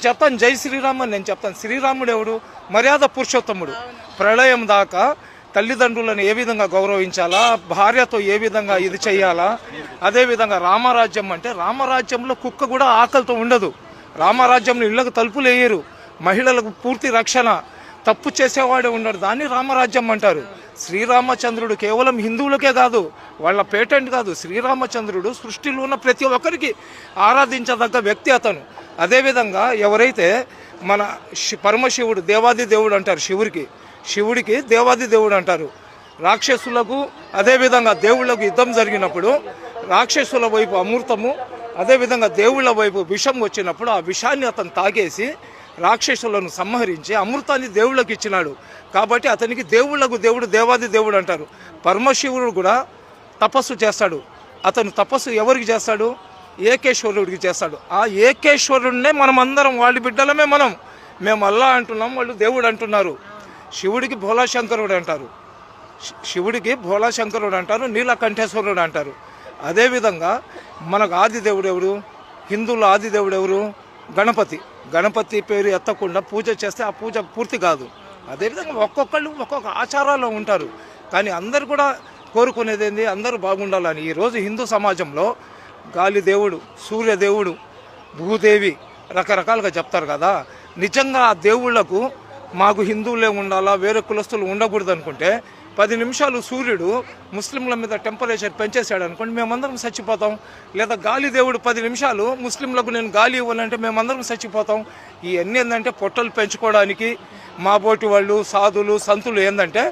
చెప్తాను జై శ్రీరామ్ అని నేను చెప్తాను. శ్రీరాముడు ఎవడు? మర్యాద పురుషోత్తముడు. ప్రళయం దాకా తల్లిదండ్రులను ఏ విధంగా గౌరవించాలా, భార్యతో ఏ విధంగా ఇది చెయ్యాలా, అదేవిధంగా రామరాజ్యం అంటే రామరాజ్యంలో కుక్క కూడా ఆకలితో ఉండదు. రామరాజ్యంలో ఇళ్లకు తలుపులు వేయరు, మహిళలకు పూర్తి రక్షణ, తప్పు చేసేవాడే ఉండడు. దాన్ని రామరాజ్యం అంటారు. శ్రీరామచంద్రుడు కేవలం హిందువులకే కాదు, వాళ్ళ పేటెంట్ కాదు. శ్రీరామచంద్రుడు సృష్టిలో ఉన్న ప్రతి ఒక్కరికి ఆరాధించదగ్గ వ్యక్తి అతను. అదేవిధంగా ఎవరైతే మన పరమశివుడు దేవాది దేవుడు అంటారు, శివుడికి దేవాది దేవుడు అంటారు. రాక్షసులకు అదేవిధంగా దేవుళ్లకు యుద్ధం జరిగినప్పుడు రాక్షసుల వైపు అమృతము, అదేవిధంగా దేవుళ్ల వైపు విషం వచ్చినప్పుడు ఆ విషాన్ని అతను తాగేసి రాక్షసులను సంహరించి అమృతాన్ని దేవుళ్ళకి ఇచ్చినాడు. కాబట్టి అతనికి దేవుళ్లకు దేవుడు దేవాది దేవుడు అంటారు. పరమశివుడు కూడా తపస్సు చేస్తాడు. అతను తపస్సు ఎవరికి చేస్తాడు? ఏకేశ్వరుడికి చేస్తాడు. ఆ ఏకేశ్వరుడినే మనం అందరం వాళ్ళ బిడ్డలమే. మేము అల్లా అంటున్నాం, వాళ్ళు దేవుడు అంటున్నారు. శివుడికి భోలాశంకరుడు అంటారు, నీలకంఠేశ్వరుడు అంటారు. అదేవిధంగా మనకు ఆది దేవుడు ఎవరు? హిందువుల ఆది దేవుడు ఎవరు? గణపతి పేరు ఎత్తకుండా పూజ చేస్తే ఆ పూజ పూర్తి కాదు. అదేవిధంగా ఒక్కొక్కళ్ళు ఒక్కొక్క ఆచారాల్లో ఉంటారు. కానీ అందరు కూడా కోరుకునేది ఏంది? అందరూ బాగుండాలని. ఈరోజు హిందూ సమాజంలో గాలి దేవుడు, సూర్యదేవుడు, భూదేవి రకరకాలుగా చెప్తారు కదా. నిజంగా ఆ దేవుళ్లకు మాకు హిందువులే ఉండాలా, వేరే కులస్తులు ఉండకూడదు అనుకుంటే 10 నిమిషాలు సూర్యుడు ముస్లింల మీద టెంపరేచర్ పెంచేసాడు అనుకోండి, మేమందరం చచ్చిపోతాం. లేదా గాలి దేవుడు 10 నిమిషాలు ముస్లింలకు నేను గాలి ఇవ్వాలంటే మేమందరం చచ్చిపోతాం. ఇవన్నీ ఏంటంటే పొట్టలు పెంచుకోవడానికి మా బోటి వాళ్ళు, సాధులు, సంతులు ఏంటంటే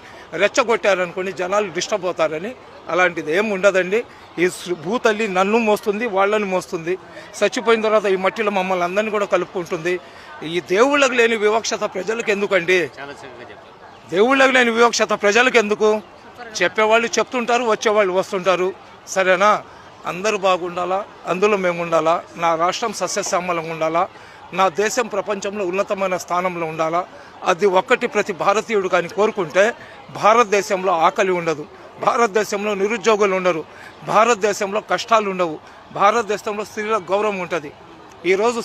రెచ్చగొట్టారనుకోండి జనాలు డిస్టర్బ్ అవుతారని. అలాంటిది ఏమి ఉండదండి. ఈ భూతల్లి నన్ను మోస్తుంది, వాళ్ళని మోస్తుంది. చచ్చిపోయిన తర్వాత ఈ మట్టిలో మమ్మల్ని అందరినీ కూడా కలుపుకుంటుంది. ఈ దేవుళ్ళకు లేని వివక్షత ప్రజలకు ఎందుకండి? దేవుళ్ళకు లేని వివక్షత ప్రజలకు ఎందుకు? చెప్పేవాళ్ళు చెప్తుంటారు, వచ్చేవాళ్ళు వస్తుంటారు. సరేనా? అందరూ బాగుండాలా, అందులో మేము ఉండాలా. నా రాష్ట్రం సస్యశ్యామలంగా ఉండాలా, నా దేశం ప్రపంచంలో ఉన్నతమైన స్థానంలో ఉండాలా. అది ఒక్కటి ప్రతి భారతీయుడు కానీ కోరుకుంటే భారతదేశంలో ఆకలి ఉండదు, భారతదేశంలో నిరుద్యోగులు ఉండరు, భారతదేశంలో కష్టాలు ఉండవు, భారతదేశంలో స్త్రీల గౌరవం ఉంటుంది. ఈరోజు